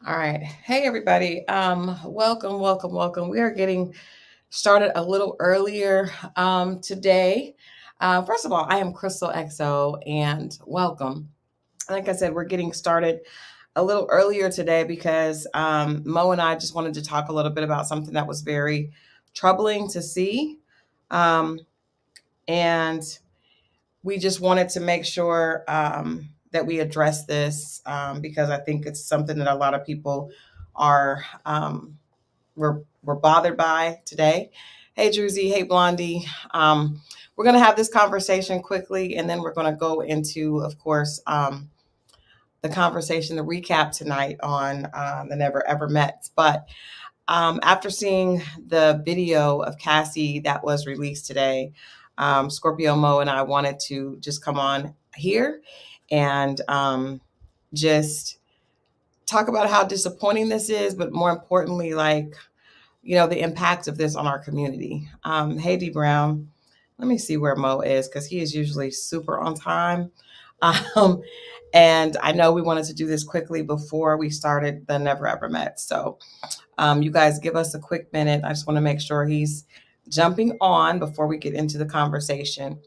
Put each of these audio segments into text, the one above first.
All right. Hey, everybody. Welcome, welcome, welcome. We are getting started a little earlier today. First of all, I am Christal XO and welcome. Like I said, we're getting started a little earlier today because Mo and I just wanted to talk a little bit about something that was very troubling to see. Um, and we just wanted to make sure that we address this because I think it's something that a lot of people are we're bothered by today. Hey, Druzy. Hey, Blondie. We're going to have this conversation quickly, and then we're going to go into, of course, the conversation, the recap tonight on the Never Ever Mets. But after seeing the video of Cassie that was released today, Scorpio Moe and I wanted to just come on here and just talk about how disappointing this is, but more importantly, the impact of this on our community. Hey, D Brown. Let me see where Mo is because he is usually super on time. Um, and I know we wanted to do this quickly before we started the Never Ever Met. So you guys give us a quick minute. I just want to make sure he's jumping on before we get into the conversation.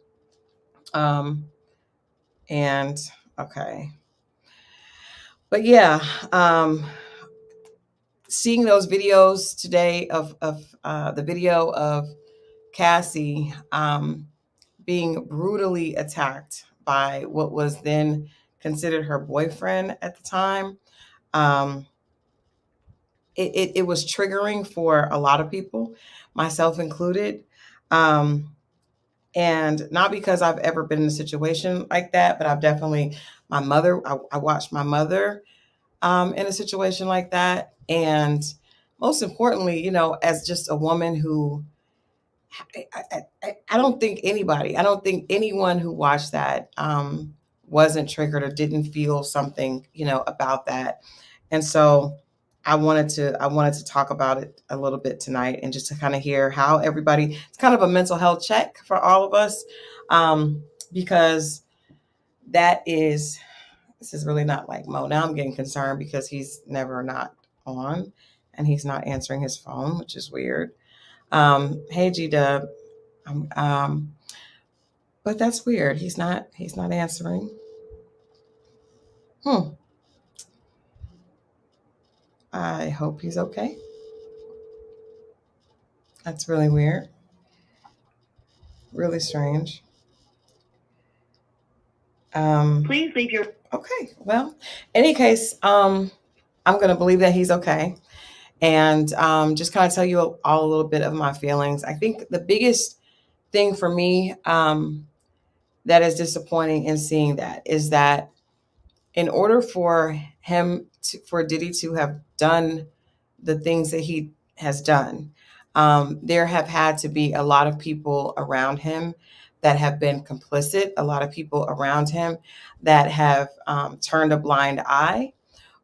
Um, and okay. But yeah, seeing those videos today of the video of Cassie being brutally attacked by what was then considered her boyfriend at the time. Um, it was triggering for a lot of people, myself included. And not because I've ever been in a situation like that, but I've definitely, I watched my mother in a situation like that. And most importantly, as just a woman who, I don't think anyone who watched that wasn't triggered or didn't feel something, about that. And so I wanted to talk about it a little bit tonight and just to kind of hear how everybody, it's kind of a mental health check for all of us. Because this is really not like Mo. Now I'm getting concerned because he's never not on and he's not answering his phone, which is weird. Hey, G Dub. Um, but that's weird. He's not answering. Hmm. I hope he's okay. That's really weird. Really strange. Please leave your. Okay. Well, any case, I'm going to believe that he's okay. And just kind of tell you all a little bit of my feelings. I think the biggest thing for me that is disappointing in seeing that is that in order for for Diddy to have done the things that he has done, there have had to be a lot of people around him that have been complicit, a lot of people around him that have turned a blind eye,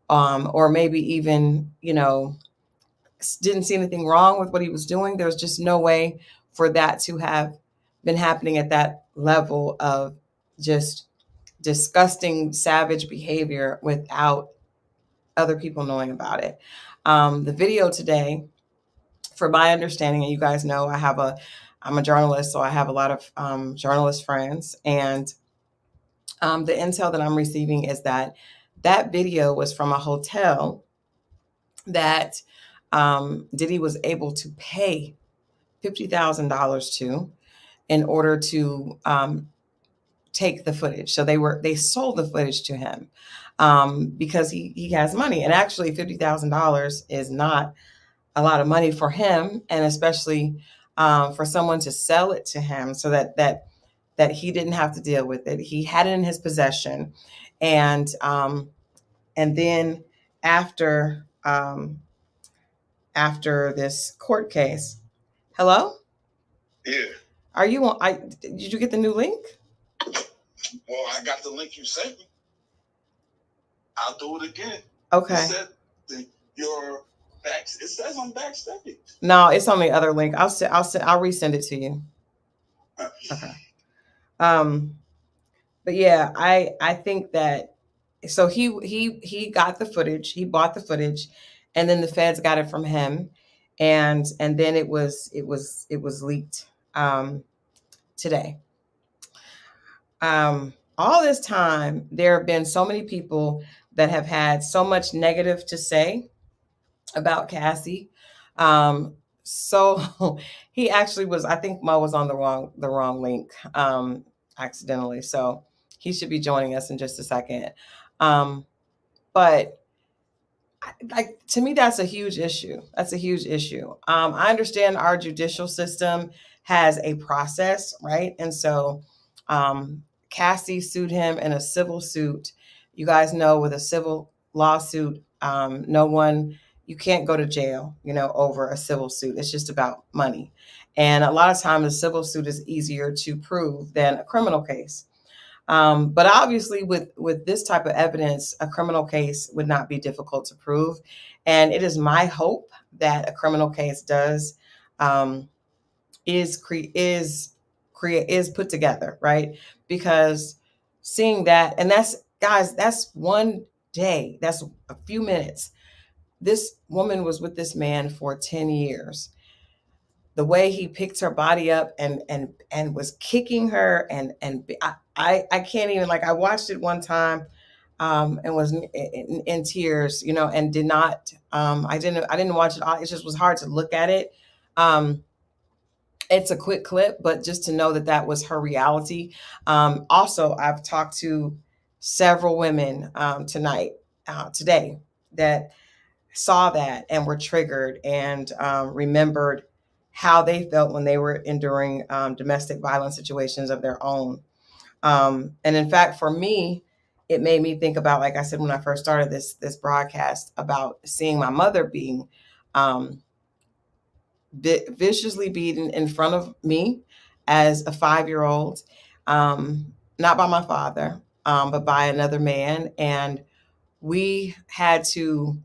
or maybe even, didn't see anything wrong with what he was doing. There's just no way for that to have been happening at that level of just disgusting, savage behavior without other people knowing about it. The video today, for my understanding, and you guys know I'm a journalist, so I have a lot of journalist friends, and the intel that I'm receiving is that that video was from a hotel that Diddy was able to pay $50,000 to in order to take the footage. So they sold the footage to him because he has money, and actually $50,000 is not a lot of money for him, and especially for someone to sell it to him so that he didn't have to deal with it. He had it in his possession, and then after after this court case, hello. Yeah. Are you on? Did you get the new link? Well, I got the link you sent me. I'll do it again. Okay. It said your back. It says I'm backstage. No, it's on the other link. I'll resend it to you. Okay. But yeah, I think that so he got the footage. He bought the footage, and then the feds got it from him, and then it was leaked today. All this time, there have been so many people that have had so much negative to say about Cassie. So he actually was. I think Mo was on the wrong link accidentally. So he should be joining us in just a second. But like, to me, that's a huge issue. That's a huge issue. I understand our judicial system has a process, right? And so Cassie sued him in a civil suit. You guys know, with a civil lawsuit, you can't go to jail, over a civil suit. It's just about money. And a lot of times a civil suit is easier to prove than a criminal case. But obviously, with this type of evidence, a criminal case would not be difficult to prove. And it is my hope that a criminal case is put together, right? Because seeing that, and that's one day, that's a few minutes. This woman was with this man for 10 years. The way he picked her body up and was kicking her, and I can't even, like, I watched it one time and was in tears, and did not I didn't watch it all. It just was hard to look at it. It's a quick clip, but just to know that that was her reality. Also, I've talked to several women today, that saw that and were triggered and remembered how they felt when they were enduring domestic violence situations of their own. And in fact, for me, it made me think about, like I said, when I first started this broadcast, about seeing my mother being viciously beaten in front of me as a 5-year-old, not by my father, but by another man. And we had to.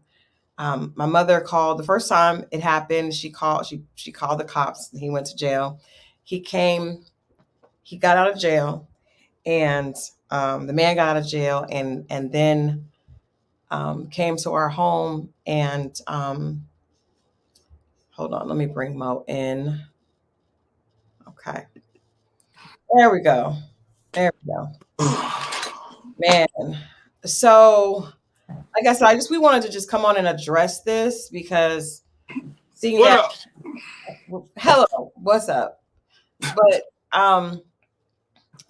My mother called the first time it happened. She called the cops. He went to jail. He got out of jail, and the man got out of jail, and then came to our home. And hold on, let me bring Mo in. Okay, there we go. Man. So, like I said, we wanted to just come on and address this, because seeing What that. up? Hello, what's up? But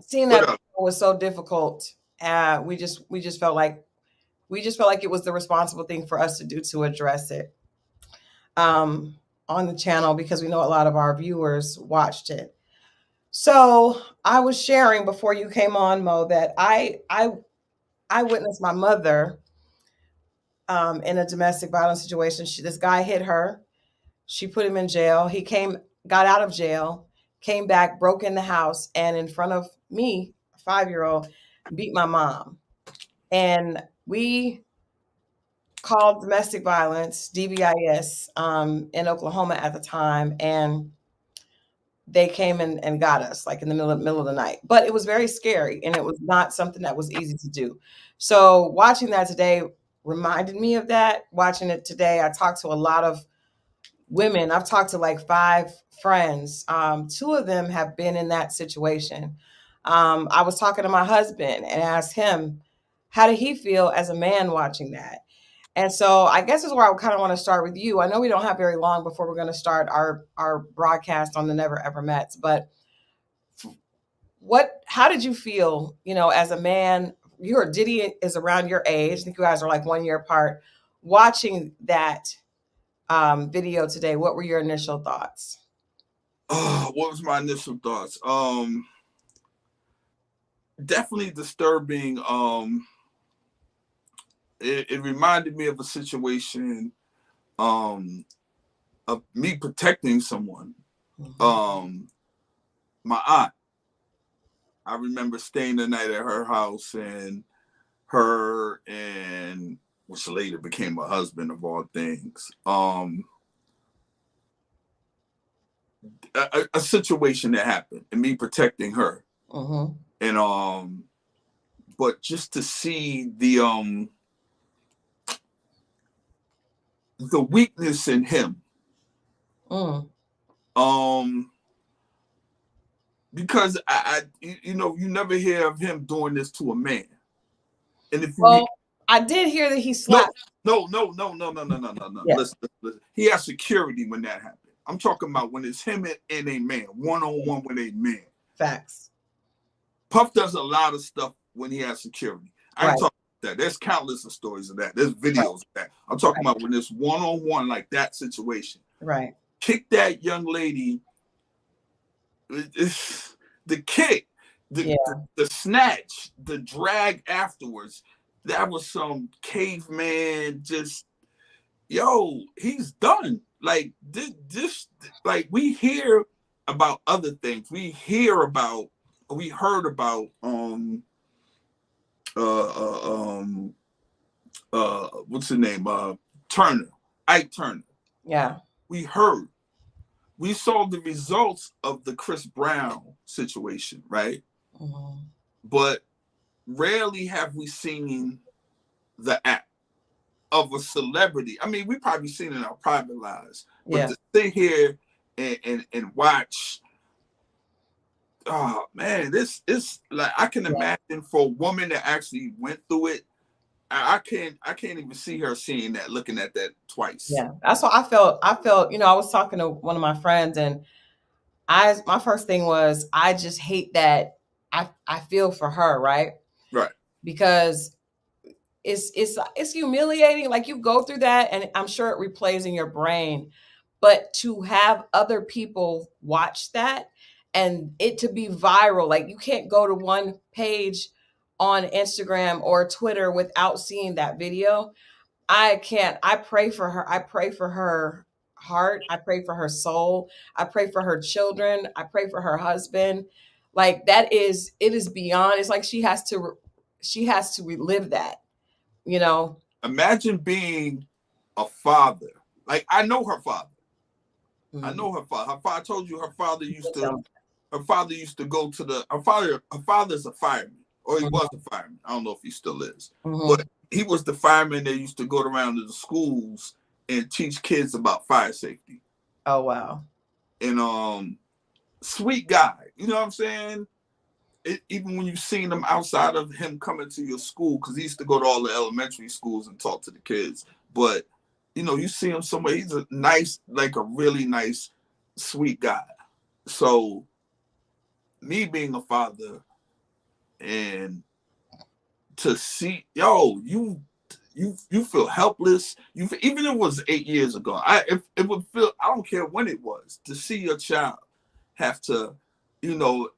seeing What that up? was so difficult. We just felt like it was the responsible thing for us to do, to address it on the channel, because we know a lot of our viewers watched it. So I was sharing before you came on, Mo, that I witnessed my mother in a domestic violence situation. This guy hit her. She put him in jail. He got out of jail, came back, broke in the house, and in front of me, a 5-year-old, beat my mom. And we called domestic violence, DVIS, in Oklahoma at the time, and they came and got us, like, in the middle of the night. But it was very scary, and it was not something that was easy to do. So watching that today reminded me of that. Watching it today, I talked to a lot of women. I've talked to like 5 friends. 2 of them have been in that situation. I was talking to my husband and asked him, how did he feel as a man watching that? And so I guess is where I kind of want to start with you. I know we don't have very long before we're going to start our broadcast on the Never Ever Mets, but how did you feel, as a man? Diddy is around your age. I think you guys are like 1 year apart. Watching that video today, what were your initial thoughts? What was my initial thoughts? Definitely disturbing. It reminded me of a situation of me protecting someone. Mm-hmm. My aunt. I remember staying the night at her house, and her and which later became a husband, of all things. A situation that happened, and me protecting her. Mm-hmm. And but just to see the weakness in him. Because you never hear of him doing this to a man. And if I did hear that he slapped. No. Yes. Listen. He has security when that happened. I'm talking about when it's him and a man, one-on-one with a man. Facts. Puff does a lot of stuff when he has security. I ain't talking about that. There's countless of stories of that. There's videos of that. I'm talking about when it's one-on-one like that situation. Right. Kick that young lady. The kick, the snatch, the drag afterwards. That was some caveman. Just he's done. Like this. Like we hear about other things. We heard about what's the name? Ike Turner. Yeah. We saw the results of the Chris Brown situation, right? Mm-hmm. But rarely have we seen the act of a celebrity. I mean, we probably seen it in our private lives, but to sit here and watch, oh man, this is like, I can imagine for a woman that actually went through it. I can't even see her seeing that, looking at that twice. Yeah, that's what I felt. I was talking to one of my friends, and my first thing was, I just hate that. I feel for her, right? Right. Because it's humiliating. Like, you go through that, and I'm sure it replays in your brain. But to have other people watch that and it to be viral, like, you can't go to one page on Instagram or Twitter without seeing that video. I can't. I pray for her. I pray for her heart. I pray for her soul. I pray for her children. I pray for her husband. Like, it is beyond. It's like she has to relive that, Imagine being a father. Like, I know her father. Mm-hmm. I know her father. Her father, I told you her father used to go to her father's a fireman, or he was a fireman. I don't know if he still is. Mm-hmm. But he was the fireman that used to go around to the schools and teach kids about fire safety. Oh, wow. And sweet guy. You know what I'm saying? Even when you've seen him outside of him coming to your school, because he used to go to all the elementary schools and talk to the kids. But, you see him somewhere, he's a really nice, sweet guy. So, me being a father and to see, you feel helpless. Even if it was 8 years ago, it would feel, I don't care when it was, to see your child have to,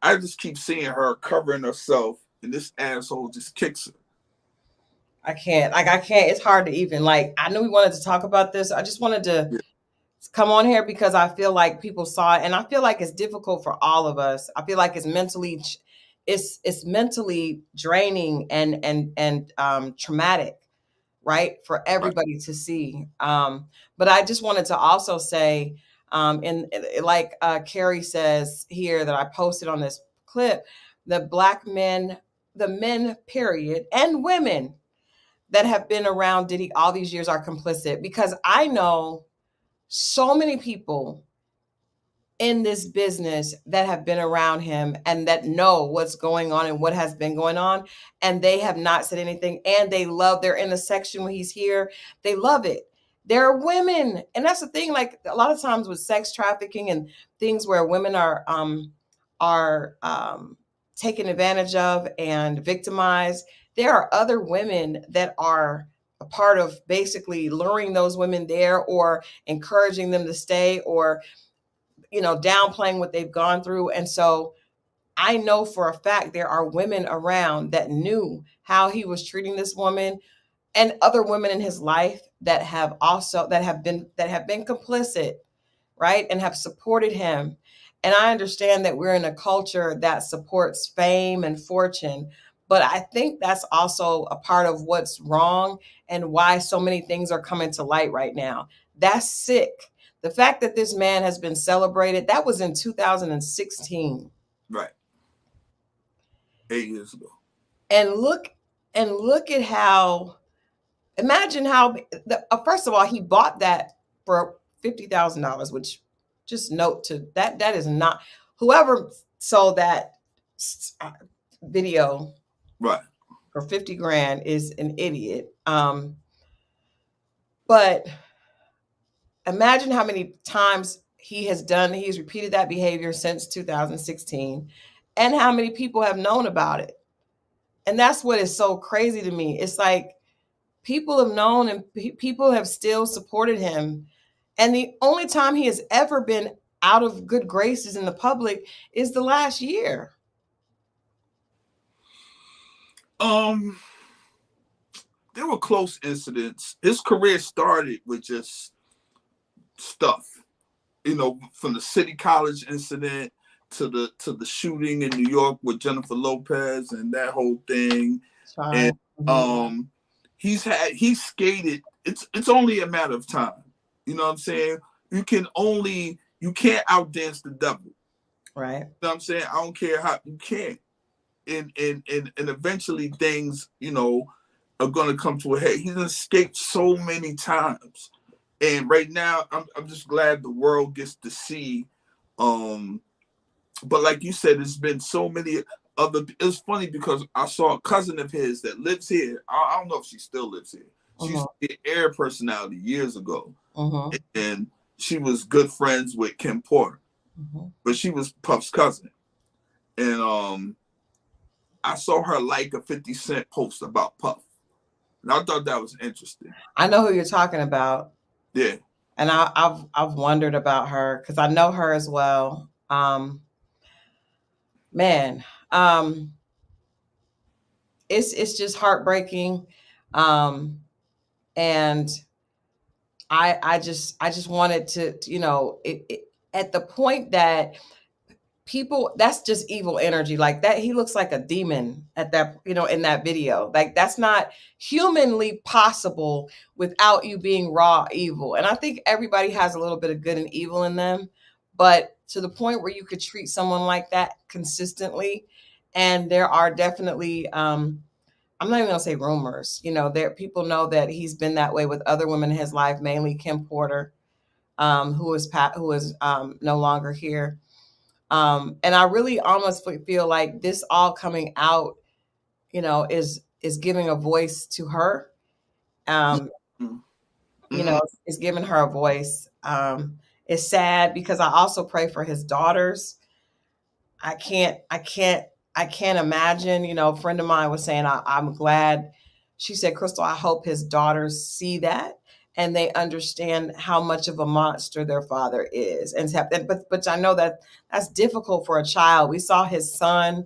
I just keep seeing her covering herself, and this asshole just kicks her. I can't. It's hard to even, I knew we wanted to talk about this. I just wanted to come on here because I feel like people saw it, and I feel like it's difficult for all of us. I feel like it's mentally draining and traumatic, right, for everybody to see. But I just wanted to also say, and like Carrie says here that I posted on this clip, the men, period, and women that have been around Diddy all these years are complicit, because I know so many people in this business that have been around him and that know what's going on and what has been going on, and they have not said anything, and they're in the section when he's here. They love it. There are women, and that's the thing, like, a lot of times with sex trafficking and things where women are taken advantage of and victimized, there are other women that are a part of basically luring those women there or encouraging them to stay, or downplaying what they've gone through. And so I know for a fact there are women around that knew how he was treating this woman and other women in his life that have been complicit, right, and have supported him. And I understand that we're in a culture that supports fame and fortune, but I think that's also a part of what's wrong and why so many things are coming to light right now. That's sick. The fact that this man has been celebrated, that was in 2016. Right. 8 years ago. And look at how, imagine how first of all, he bought that for $50,000, which, just note to that is not, whoever sold that video Right. for 50 grand is an idiot. But imagine how many times he's repeated that behavior since 2016, and how many people have known about it. And that's what is so crazy to me. It's like people have known, and people have still supported him. And the only time he has ever been out of good graces in the public is the last year. There were close incidents. His career started with just stuff, from the City College incident to the shooting in New York with Jennifer Lopez and that whole thing. And he's skated. It's only a matter of time. You know what I'm saying? You can't outdance the devil. Right. You know what I'm saying? I don't care how you can't. And eventually things, are gonna come to a head. He's escaped so many times. And right now I'm just glad the world gets to see. But like you said, there's been so many other. It's funny because I saw a cousin of his that lives here. I don't know if she still lives here. She used to be an Air personality years ago. And she was good friends with Kim Porter. But she was Puff's cousin. And I saw her like a 50 Cent post about Puff. And I thought that was interesting. I know who you're talking about. Yeah. And I've wondered about her because I know her as well. Man, it's just heartbreaking. And I just wanted to, at the point that people, that's just evil energy like that. He looks like a demon at that, in that video. Like, that's not humanly possible without you being raw evil. And I think everybody has a little bit of good and evil in them, but to the point where you could treat someone like that consistently. And there are definitely, I'm not even gonna say rumors, people know that he's been that way with other women in his life, mainly Kim Porter, who is no longer here. And I really almost feel like this all coming out, is giving a voice to her. Is giving her a voice. It's sad because I also pray for his daughters. I can't imagine, a friend of mine was saying, I'm glad. She said, Christal, I hope his daughters see that and they understand how much of a monster their father is. But I know that that's difficult for a child. We saw his son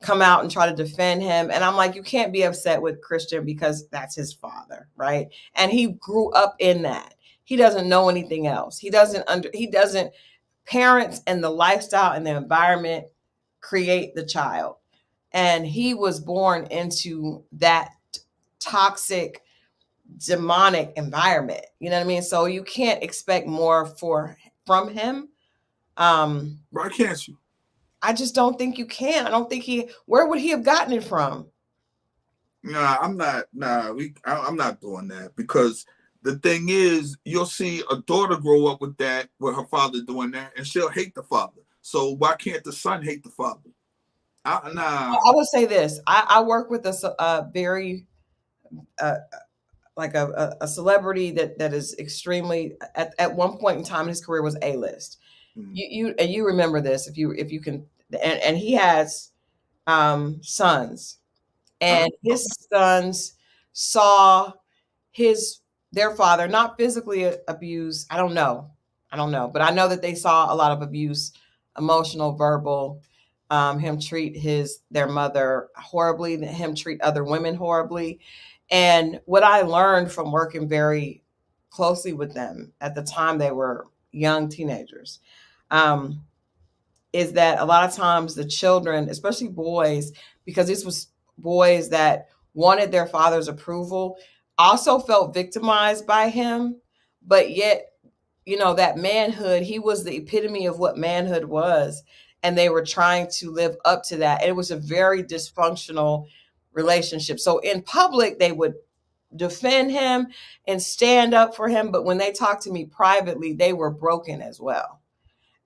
come out and try to defend him. And I'm like, you can't be upset with Christian because that's his father, right? And he grew up in that. He doesn't know anything else. He doesn't, parents and the lifestyle and the environment create the child. And he was born into that toxic, demonic environment. You know what I mean? So you can't expect more from him. Why can't you? I just don't think you can. I don't think where would he have gotten it from? Nah, I'm not doing that, because the thing is, you'll see a daughter grow up with her father doing that, and she'll hate the father. So why can't the son hate the father? I would say this. I work with a very like a celebrity that is extremely, at one point in time in his career, was A-list. You remember this if you can, and he has sons, and his sons saw their father not physically abused. I don't know, but I know that they saw a lot of abuse, emotional, verbal. Him treat their mother horribly, him treat other women horribly. And what I learned from working very closely with them at the time they were young teenagers, is that a lot of times the children, especially boys, because this was boys that wanted their father's approval, also felt victimized by him. But yet, that manhood, he was the epitome of what manhood was. And they were trying to live up to that. And it was a very dysfunctional relationship. So in public, they would defend him and stand up for him. But when they talked to me privately, they were broken as well.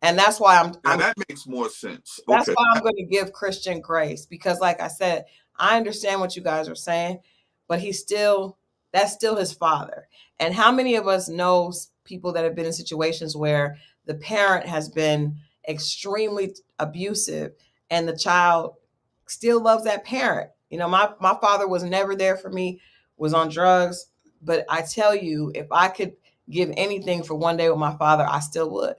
And that's why that makes more sense. That's Okay. why I'm going to give Christian grace, because like I said, I understand what you guys are saying, but that's still his father. And how many of us know people that have been in situations where the parent has been extremely abusive and the child still loves that parent? You know, my father was never there for me, was on drugs, but I tell you, if I could give anything for one day with my father, I still would.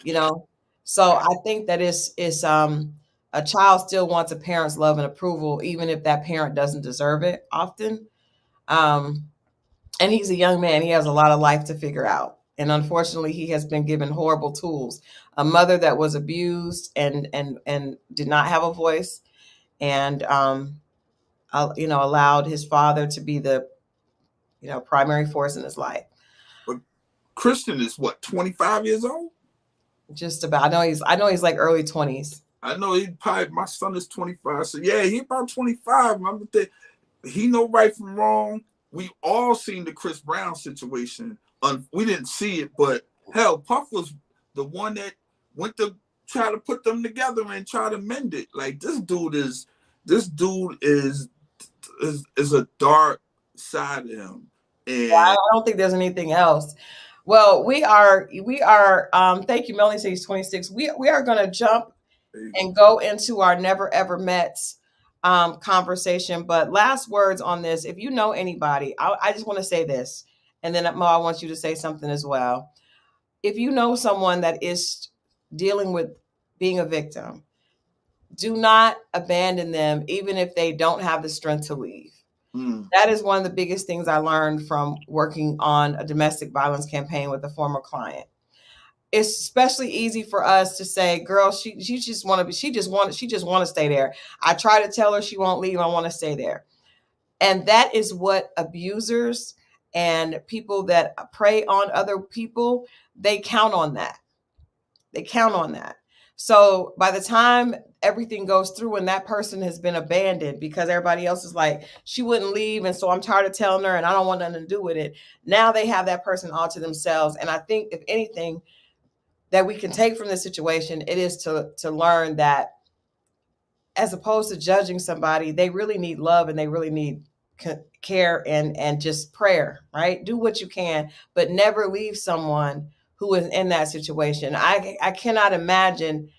You know, so I think that it's a child still wants a parent's love and approval, even if that parent doesn't deserve it often. Um, and he's a young man; he has a lot of life to figure out. And unfortunately, he has been given horrible tools. A mother that was abused and did not have a voice, and allowed his father to be the primary force in his life. But Christian is what, 25 years old? Just about. I know he's like early 20s. I know he probably, my son is 25. So yeah, he about 25. He know right from wrong. We all seen the Chris Brown situation. We didn't see it, but hell, Puff was the one that went to try to put them together and try to mend it. Like this dude is a dark side of him. And I don't think there's anything else. Well, we are thank you, Melanie says 26. We are gonna jump and go into our never ever met conversation. But last words on this, if you know anybody, I just want to say this, and then Mo, I want you to say something as well. If you know someone that is dealing with being a victim, do not abandon them, even if they don't have the strength to leave. That is one of the biggest things I learned from working on a domestic violence campaign with a former client. It's especially easy for us to say, girl, she just want to stay there. I try to tell her she won't leave. I want to stay there. And that is what abusers and people that prey on other people, they count on that. They count on that. So by the time everything goes through and that person has been abandoned because everybody else is like, she wouldn't leave. And so I'm tired of telling her and I don't want nothing to do with it. Now they have that person all to themselves. And I think if anything that we can take from this situation, it is to learn that as opposed to judging somebody, they really need love and they really need care and just prayer, right? Do what you can, but never leave someone who is in that situation. I cannot imagine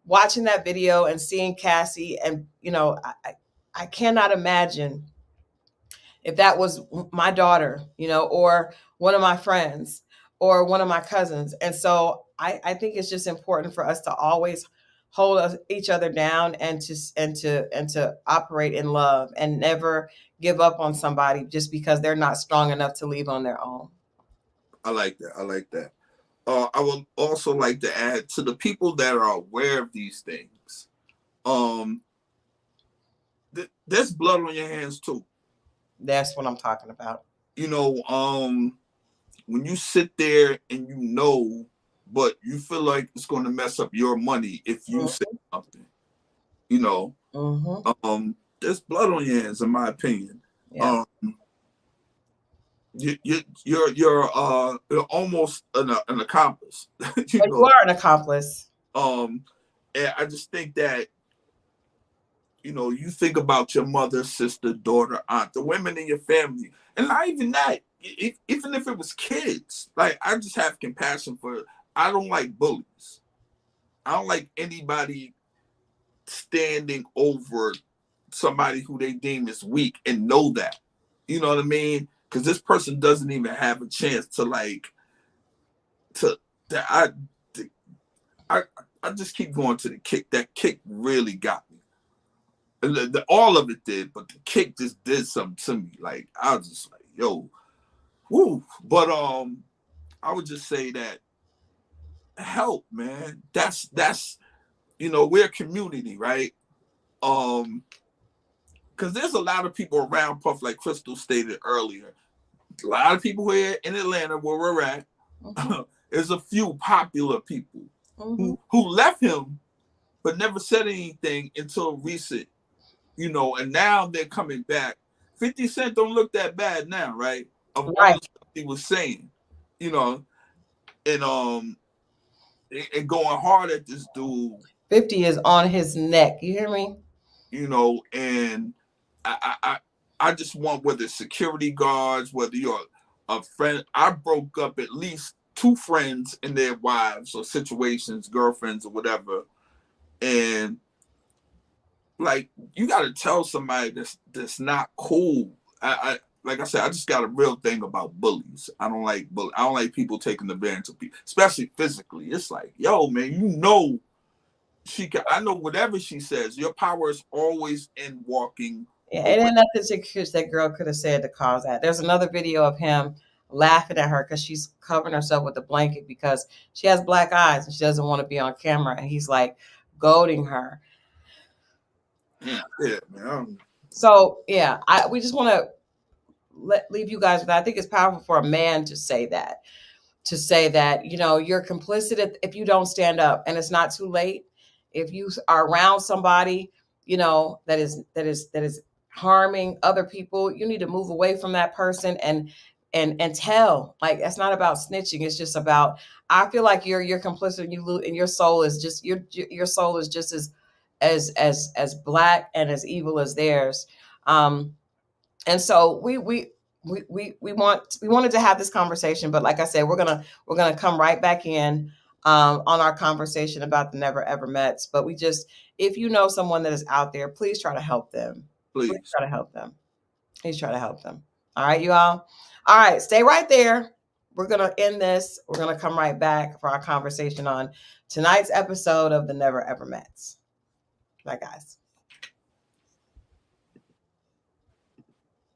watching that video and seeing Cassie, and I cannot imagine if that was my daughter, or one of my friends or one of my cousins. And so I think it's just important for us to always hold each other down and to operate in love and never give up on somebody just because they're not strong enough to leave on their own. I like that. I would also like to add to the people that are aware of these things. There's blood on your hands too. That's what I'm talking about. When you sit there and but you feel like it's going to mess up your money if you say something. There's blood on your hands, in my opinion. Yeah. You're almost an accomplice. You are an accomplice. And I just think that you think about your mother, sister, daughter, aunt, the women in your family, and not even that. Even if it was kids, like I just have compassion for. I don't like bullies. I don't like anybody standing over somebody who they deem is weak and know that. You know what I mean? Because this person doesn't even have a chance I just keep going to the kick. That kick really got me. All of it did, but the kick just did something to me. Like I was just like, yo, woo. But I would just say that help, man. That's we're a community, right? Because there's a lot of people around Puff, like Christal stated earlier. A lot of people here in Atlanta where we're at. There's a few popular people who left him but never said anything until recent. you know, and now they're coming back. 50 Cent don't look that bad now, right? Of all Right. the stuff he was saying, you know, and going hard at this dude. 50 is on his neck. You hear me? You know, and I just want, whether it's security guards, whether you're a friend. I broke up at least 2 friends and their wives or situations, girlfriends or whatever, and like, you got to tell somebody that's not cool. I like I said, I just got a real thing about bullies. I don't like I don't like people taking advantage of people, especially physically. It's like, yo, man, you know, she can. I know whatever she says, your power is always in walking. Yeah, it ain't nothing that girl could have said to cause that. There's another video of him laughing at her because she's covering herself with a blanket because she has black eyes and she doesn't want to be on camera. And he's like goading her. Yeah, man. So yeah, we just want to leave you guys with that. I think it's powerful for a man to say that, you know, you're complicit if you don't stand up, and it's not too late. If you are around somebody, you know, that is harming other people, you need to move away from that person and tell. Like, it's not about snitching. It's just about, I feel like you're complicit, and your soul is just your soul is just as black and as evil as theirs. And so we wanted to have this conversation, but like I said, we're gonna come right back in on our conversation about the Never Ever Mets. But if you know someone that is out there, please try to help them. Please try to help them. Please try to help them. All right, you all. All right, stay right there. We're gonna end this. We're gonna come right back for our conversation on tonight's episode of the Never Ever Mets. Bye, guys.